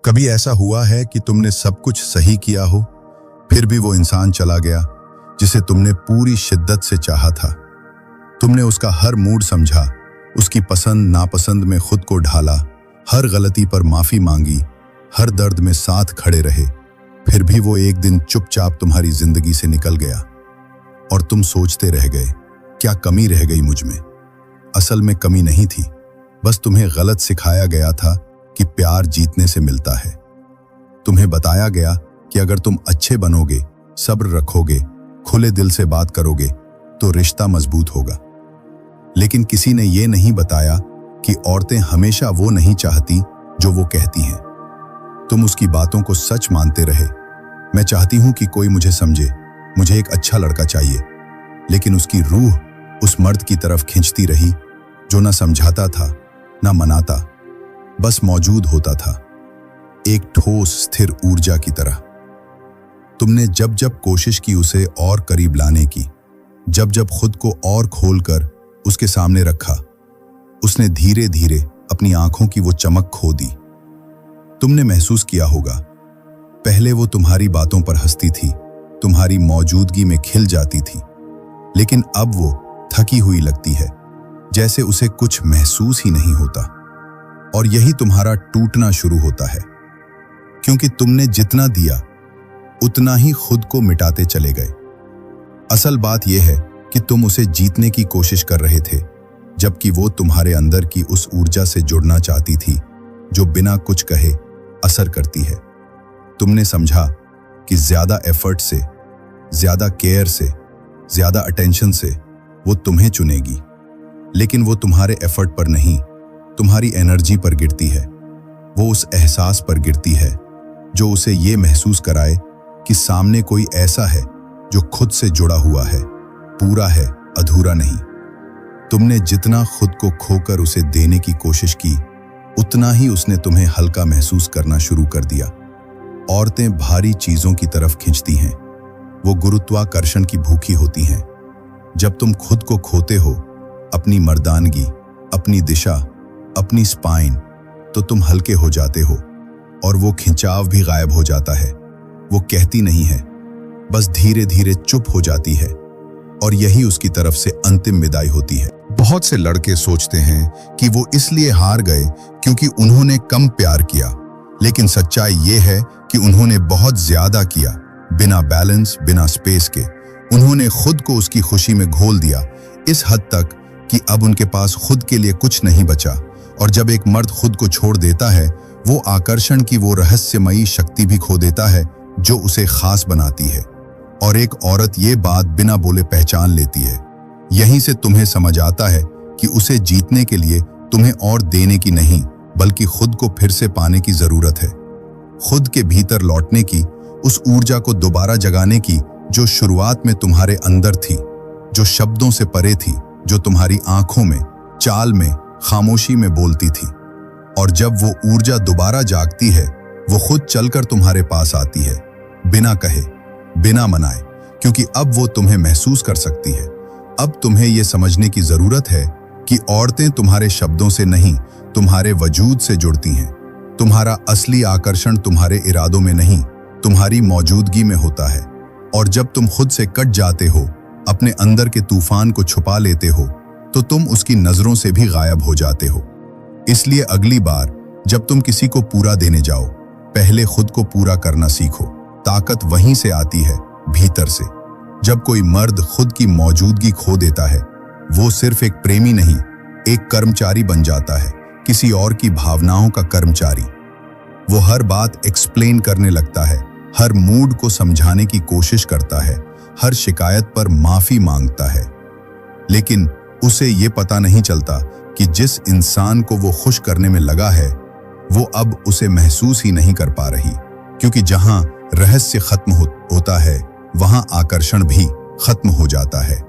कभी ऐसा हुआ है कि तुमने सब कुछ सही किया हो, फिर भी वो इंसान चला गया जिसे तुमने पूरी शिद्दत से चाहा था। तुमने उसका हर मूड समझा, उसकी पसंद नापसंद में खुद को ढाला, हर गलती पर माफी मांगी, हर दर्द में साथ खड़े रहे, फिर भी वो एक दिन चुपचाप तुम्हारी जिंदगी से निकल गया और तुम सोचते रह गए, क्या कमी रह गई मुझ में। असल में कमी नहीं थी, बस तुम्हें गलत सिखाया गया था कि प्यार जीतने से मिलता है। तुम्हें बताया गया कि अगर तुम अच्छे बनोगे, सब्र रखोगे, खुले दिल से बात करोगे तो रिश्ता मजबूत होगा। लेकिन किसी ने यह नहीं बताया कि औरतें हमेशा वो नहीं चाहती जो वो कहती हैं। तुम उसकी बातों को सच मानते रहे। मैं चाहती हूं कि कोई मुझे समझे, मुझे एक अच्छा लड़का चाहिए। लेकिन उसकी रूह उस मर्द की तरफ खींचती रही जो ना समझाता था, ना मनाता, बस मौजूद होता था, एक ठोस स्थिर ऊर्जा की तरह। तुमने जब जब कोशिश की उसे और करीब लाने की, जब जब खुद को और खोलकर उसके सामने रखा, उसने धीरे धीरे अपनी आंखों की वो चमक खो दी। तुमने महसूस किया होगा, पहले वो तुम्हारी बातों पर हंसती थी, तुम्हारी मौजूदगी में खिल जाती थी, लेकिन अब वो थकी हुई लगती है, जैसे उसे कुछ महसूस ही नहीं होता। और यही तुम्हारा टूटना शुरू होता है, क्योंकि तुमने जितना दिया उतना ही खुद को मिटाते चले गए। असल बात यह है कि तुम उसे जीतने की कोशिश कर रहे थे, जबकि वो तुम्हारे अंदर की उस ऊर्जा से जुड़ना चाहती थी जो बिना कुछ कहे असर करती है। तुमने समझा कि ज्यादा एफर्ट से, ज्यादा केयर से, ज्यादा अटेंशन से वो तुम्हें चुनेगी, लेकिन वो तुम्हारे एफर्ट पर नहीं, तुम्हारी एनर्जी पर गिरती है। वो उस एहसास पर गिरती है जो उसे ये महसूस कराए कि सामने कोई ऐसा है जो खुद से जुड़ा हुआ है, पूरा है, अधूरा नहीं। तुमने जितना खुद को खोकर उसे देने की कोशिश की, उतना ही उसने तुम्हें हल्का महसूस करना शुरू कर दिया। औरतें भारी चीजों की तरफ खींचती हैं, वो गुरुत्वाकर्षण की भूखी होती हैं। जब तुम खुद को खोते हो, अपनी मर्दानगी, अपनी दिशा, अपनी स्पाइन, तो तुम हल्के हो जाते हो और वो खिंचाव भी गायब हो जाता है। वो कहती नहीं है, बस धीरे धीरे चुप हो जाती है, और यही उसकी तरफ से अंतिम विदाई होती है। बहुत से लड़के सोचते हैं कि वो इसलिए हार गए क्योंकि उन्होंने कम प्यार किया, लेकिन सच्चाई ये है कि उन्होंने बहुत ज्यादा किया, बिना बैलेंस, बिना स्पेस के। उन्होंने खुद को उसकी खुशी में घोल दिया, इस हद तक कि अब उनके पास खुद के लिए कुछ नहीं बचा। और जब एक मर्द खुद को छोड़ देता है, वो आकर्षण की वो रहस्यमयी शक्ति भी खो देता है जो उसे खास बनाती है। और एक औरत ये बात बिना बोले पहचान लेती है। यहीं से तुम्हें समझ आता है कि उसे जीतने के लिए तुम्हें और देने की नहीं, बल्कि खुद को फिर से पाने की जरूरत है। खुद के भीतर लौटने की, उस ऊर्जा को दोबारा जगाने की जो शुरुआत में तुम्हारे अंदर थी, जो शब्दों से परे थी, जो तुम्हारी आंखों में, चाल में, खामोशी में बोलती थी। और जब वो ऊर्जा दोबारा जागती है, वो खुद चलकर तुम्हारे पास आती है, बिना कहे, बिना मनाए, क्योंकि अब वो तुम्हें महसूस कर सकती है। अब तुम्हें ये समझने की जरूरत है कि औरतें तुम्हारे शब्दों से नहीं, तुम्हारे वजूद से जुड़ती हैं। तुम्हारा असली आकर्षण तुम्हारे इरादों में नहीं, तुम्हारी मौजूदगी में होता है। और जब तुम खुद से कट जाते हो, अपने अंदर के तूफान को छुपा लेते हो, तो तुम उसकी नजरों से भी गायब हो जाते हो। इसलिए अगली बार जब तुम किसी को पूरा देने जाओ, पहले खुद को पूरा करना सीखो। ताकत वहीं से आती है, भीतर से। जब कोई मर्द खुद की मौजूदगी खो देता है, वो सिर्फ एक प्रेमी नहीं, एक कर्मचारी बन जाता है, किसी और की भावनाओं का कर्मचारी। वो हर बात एक्सप्लेन करने लगता है, हर मूड को समझाने की कोशिश करता है, हर शिकायत पर माफी मांगता है। लेकिन उसे ये पता नहीं चलता कि जिस इंसान को वो खुश करने में लगा है, वो अब उसे महसूस ही नहीं कर पा रही। क्योंकि जहां रहस्य खत्म होता है, वहां आकर्षण भी खत्म हो जाता है।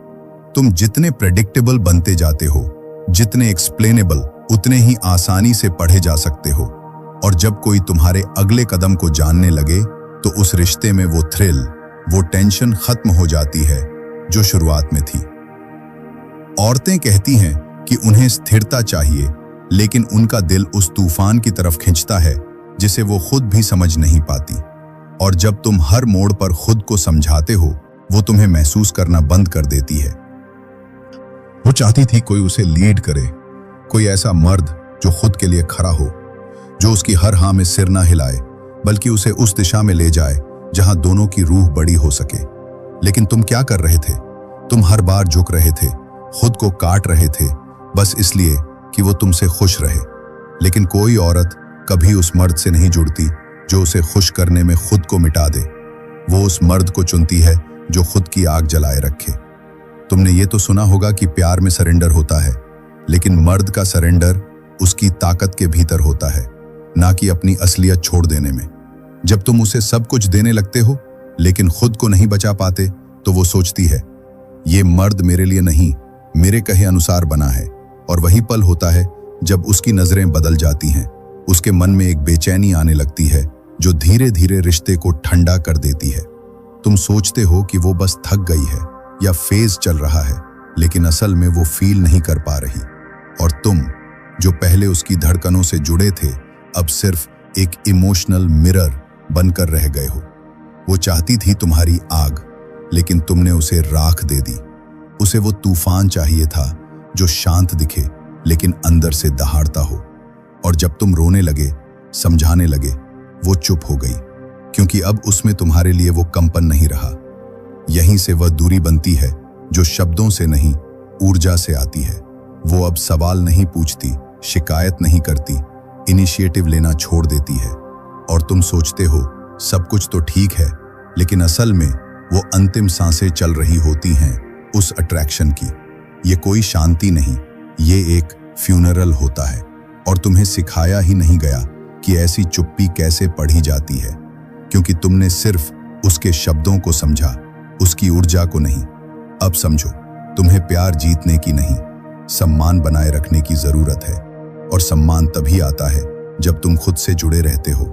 तुम जितने प्रेडिक्टेबल बनते जाते हो, जितने एक्सप्लेनेबल, उतने ही आसानी से पढ़े जा सकते हो। और जब कोई तुम्हारे अगले कदम को जानने लगे, तो उस रिश्ते में वो थ्रिल, वो टेंशन खत्म हो जाती है जो शुरुआत में थी। औरतें कहती हैं कि उन्हें स्थिरता चाहिए, लेकिन उनका दिल उस तूफान की तरफ खिंचता है जिसे वो खुद भी समझ नहीं पाती। और जब तुम हर मोड़ पर खुद को समझाते हो, वो तुम्हें महसूस करना बंद कर देती है। वो चाहती थी कोई उसे लीड करे, कोई ऐसा मर्द जो खुद के लिए खड़ा हो, जो उसकी हर हाँ में सिर ना हिलाए, बल्कि उसे उस दिशा में ले जाए जहां दोनों की रूह बड़ी हो सके। लेकिन तुम क्या कर रहे थे? तुम हर बार झुक रहे थे, खुद को काट रहे थे, बस इसलिए कि वो तुमसे खुश रहे। लेकिन कोई औरत कभी उस मर्द से नहीं जुड़ती जो उसे खुश करने में खुद को मिटा दे। वो उस मर्द को चुनती है जो खुद की आग जलाए रखे। तुमने ये तो सुना होगा कि प्यार में सरेंडर होता है, लेकिन मर्द का सरेंडर उसकी ताकत के भीतर होता है, ना कि अपनी असलियत छोड़ देने में। जब तुम उसे सब कुछ देने लगते हो लेकिन खुद को नहीं बचा पाते, तो वो सोचती है, ये मर्द मेरे लिए नहीं, मेरे कहे अनुसार बना है। और वही पल होता है जब उसकी नजरें बदल जाती हैं। उसके मन में एक बेचैनी आने लगती है जो धीरे धीरे रिश्ते को ठंडा कर देती है। तुम सोचते हो कि वो बस थक गई है या फेज चल रहा है, लेकिन असल में वो फील नहीं कर पा रही। और तुम जो पहले उसकी धड़कनों से जुड़े थे, अब सिर्फ एक इमोशनल मिरर बनकर रह गए हो। वो चाहती थी तुम्हारी आग, लेकिन तुमने उसे राख दे दी। उसे वो तूफान चाहिए था जो शांत दिखे लेकिन अंदर से दहाड़ता हो। और जब तुम रोने लगे, समझाने लगे, वो चुप हो गई, क्योंकि अब उसमें तुम्हारे लिए वो कंपन नहीं रहा। यहीं से वह दूरी बनती है जो शब्दों से नहीं, ऊर्जा से आती है। वो अब सवाल नहीं पूछती, शिकायत नहीं करती, इनिशिएटिव लेना छोड़ देती है। और तुम सोचते हो सब कुछ तो ठीक है, लेकिन असल में वो अंतिम सांसें चल रही होती हैं उस अट्रैक्शन की। ये कोई शांति नहीं, ये एक फ्यूनरल होता है। और तुम्हें सिखाया ही नहीं गया कि ऐसी चुप्पी कैसे पढ़ी जाती है, क्योंकि तुमने सिर्फ उसके शब्दों को समझा, उसकी ऊर्जा को नहीं। अब समझो, तुम्हें प्यार जीतने की नहीं, सम्मान बनाए रखने की जरूरत है। और सम्मान तभी आता है जब तुम खुद से जुड़े रहते हो,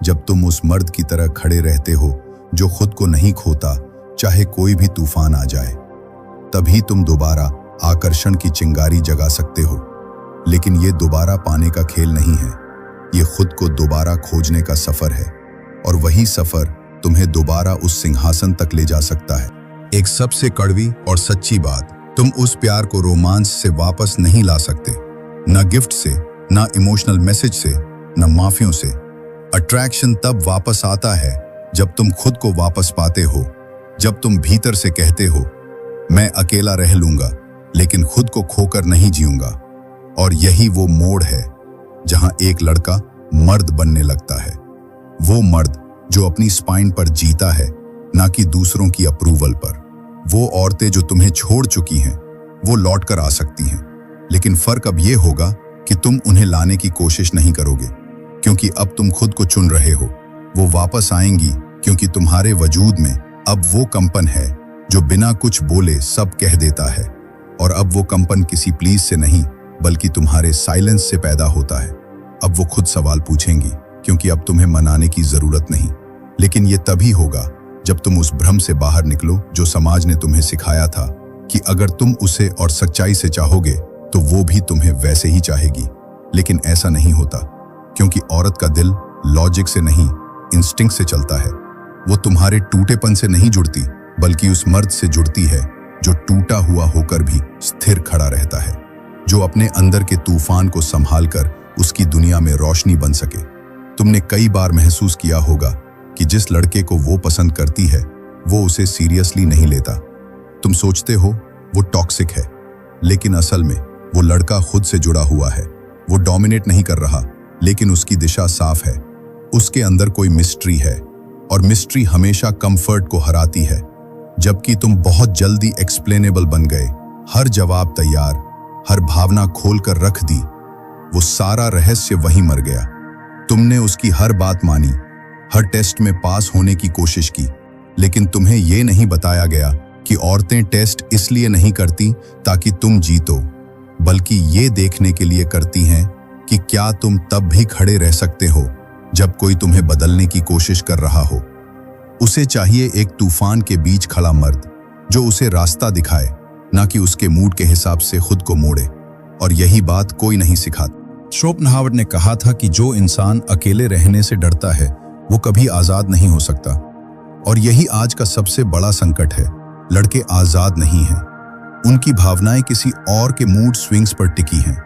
जब तुम उस मर्द की तरह खड़े रहते हो जो खुद को नहीं खोता, चाहे कोई भी तूफान आ जाए। तभी तुम दोबारा आकर्षण की चिंगारी जगा सकते हो। लेकिन ये दोबारा पाने का खेल नहीं है, ये खुद को दोबारा खोजने का सफर है। और वही सफर तुम्हें दोबारा उस सिंहासन तक ले जा सकता है। एक सबसे कड़वी और सच्ची बात, तुम उस प्यार को रोमांस से वापस नहीं ला सकते, ना गिफ्ट से, ना इमोशनल मैसेज से, ना माफियों से। अट्रैक्शन तब वापस आता है जब तुम खुद को वापस पाते हो, जब तुम भीतर से कहते हो, मैं अकेला रह लूंगा लेकिन खुद को खोकर नहीं जीऊंगा। और यही वो मोड़ है जहां एक लड़का मर्द बनने लगता है। वो मर्द जो अपनी स्पाइन पर जीता है, ना कि दूसरों की अप्रूवल पर। वो औरतें जो तुम्हें छोड़ चुकी हैं, वो लौट कर आ सकती हैं, लेकिन फर्क अब ये होगा कि तुम उन्हें लाने की कोशिश नहीं करोगे, क्योंकि अब तुम खुद को चुन रहे हो। वो वापस आएंगी क्योंकि तुम्हारे वजूद में अब वो कंपन है जो बिना कुछ बोले सब कह देता है। और अब वो कंपन किसी प्लीज से नहीं, बल्कि तुम्हारे साइलेंस से पैदा होता है। अब वो खुद सवाल पूछेंगी, क्योंकि अब तुम्हें मनाने की जरूरत नहीं। लेकिन ये तभी होगा जब तुम उस भ्रम से बाहर निकलो जो समाज ने तुम्हें सिखाया था कि अगर तुम उसे और सच्चाई से चाहोगे तो वो भी तुम्हें वैसे ही चाहेगी। लेकिन ऐसा नहीं होता, क्योंकि औरत का दिल लॉजिक से नहीं, इंस्टिंक्ट से चलता है। वो तुम्हारे टूटेपन से नहीं जुड़ती, बल्कि उस मर्द से जुड़ती है जो टूटा हुआ होकर भी स्थिर खड़ा रहता है, जो अपने अंदर के तूफान को संभाल कर उसकी दुनिया में रोशनी बन सके। तुमने कई बार महसूस किया होगा कि जिस लड़के को वो पसंद करती है, वो उसे सीरियसली नहीं लेता। तुम सोचते हो वो टॉक्सिक है, लेकिन असल में वो लड़का खुद से जुड़ा हुआ है। वो डोमिनेट नहीं कर रहा, लेकिन उसकी दिशा साफ है। उसके अंदर कोई मिस्ट्री है, और मिस्ट्री हमेशा कंफर्ट को हराती है। जबकि तुम बहुत जल्दी एक्सप्लेनेबल बन गए, हर जवाब तैयार, हर भावना खोल कर रख दी, वो सारा रहस्य वहीं मर गया। तुमने उसकी हर बात मानी, हर टेस्ट में पास होने की कोशिश की, लेकिन तुम्हें यह नहीं बताया गया कि औरतें टेस्ट इसलिए नहीं करती ताकि तुम जीतो, बल्कि ये देखने के लिए करती हैं कि क्या तुम तब भी खड़े रह सकते हो जब कोई तुम्हें बदलने की कोशिश कर रहा हो। उसे चाहिए एक तूफान के बीच खड़ा मर्द जो उसे रास्ता दिखाए, ना कि उसके मूड के हिसाब से खुद को मोड़े। और यही बात कोई नहीं सिखाता। शोपेनहावर ने कहा था कि जो इंसान अकेले रहने से डरता है वो कभी आजाद नहीं हो सकता। और यही आज का सबसे बड़ा संकट है। लड़के आजाद नहीं हैं। उनकी भावनाएं किसी और के मूड स्विंग्स पर टिकी हैं।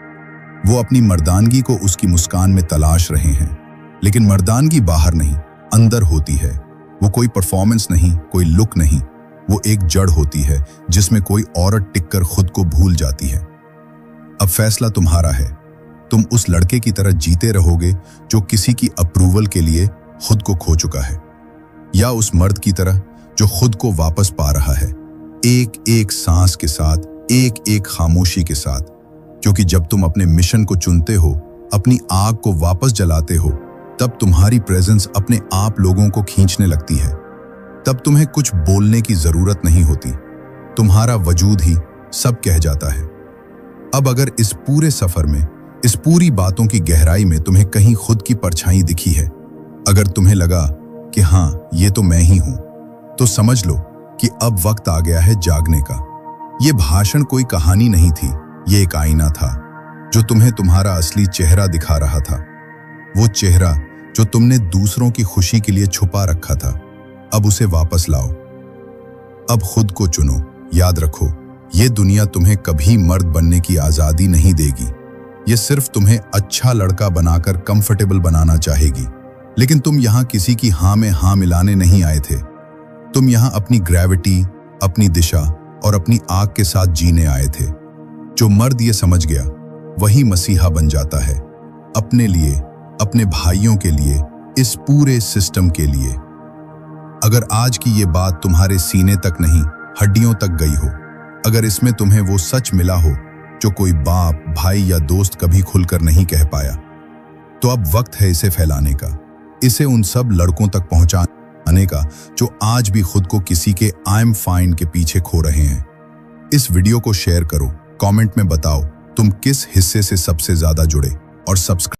वो अपनी मर्दानगी को उसकी मुस्कान में तलाश रहे हैं, लेकिन मर्दानगी बाहर नहीं, अंदर होती है। वो कोई परफॉर्मेंस नहीं, कोई लुक नहीं, वो एक जड़ होती है जिसमें कोई औरत टिककर खुद को भूल जाती है। अब फैसला तुम्हारा है। तुम उस लड़के की तरह जीते रहोगे जो किसी की अप्रूवल के लिए खुद को खो चुका है, या उस मर्द की तरह जो खुद को वापस पा रहा है, एक एक सांस के साथ, एक एक खामोशी के साथ। क्योंकि जब तुम अपने मिशन को चुनते हो, अपनी आग को वापस जलाते हो, तब तुम्हारी प्रेजेंस अपने आप लोगों को खींचने लगती है। तब तुम्हें कुछ बोलने की जरूरत नहीं होती, तुम्हारा वजूद ही सब कह जाता है। अब अगर इस पूरे सफर में, इस पूरी बातों की गहराई में तुम्हें कहीं खुद की परछाई दिखी है, अगर तुम्हें लगा कि हाँ ये तो मैं ही हूं, तो समझ लो कि अब वक्त आ गया है जागने का। ये भाषण कोई कहानी नहीं थी, ये एक आईना था जो तुम्हें तुम्हारा असली चेहरा दिखा रहा था। वो चेहरा जो तुमने दूसरों की खुशी के लिए छुपा रखा था, अब उसे वापस लाओ। अब खुद को चुनो। याद रखो, ये दुनिया तुम्हें कभी मर्द बनने की आजादी नहीं देगी। ये सिर्फ तुम्हें अच्छा लड़का बनाकर कंफर्टेबल बनाना चाहेगी। लेकिन तुम यहां किसी की हाँ में हाँ मिलाने नहीं आए थे। तुम यहां अपनी ग्रेविटी, अपनी दिशा और अपनी आग के साथ जीने आए थे। जो मर्द ये समझ गया, वही मसीहा बन जाता है, अपने लिए, अपने भाइयों के लिए, इस पूरे सिस्टम के लिए। अगर आज की ये बात तुम्हारे सीने तक नहीं, हड्डियों तक गई हो, अगर इसमें तुम्हें वो सच मिला हो जो कोई बाप, भाई या दोस्त कभी खुलकर नहीं कह पाया, तो अब वक्त है इसे फैलाने का, इसे उन सब लड़कों तक पहुंचाने का जो आज भी खुद को किसी के आई एम फाइन के पीछे खो रहे हैं। इस वीडियो को शेयर करो, कमेंट में बताओ तुम किस हिस्से से सबसे ज्यादा जुड़े, और सब्सक्राइब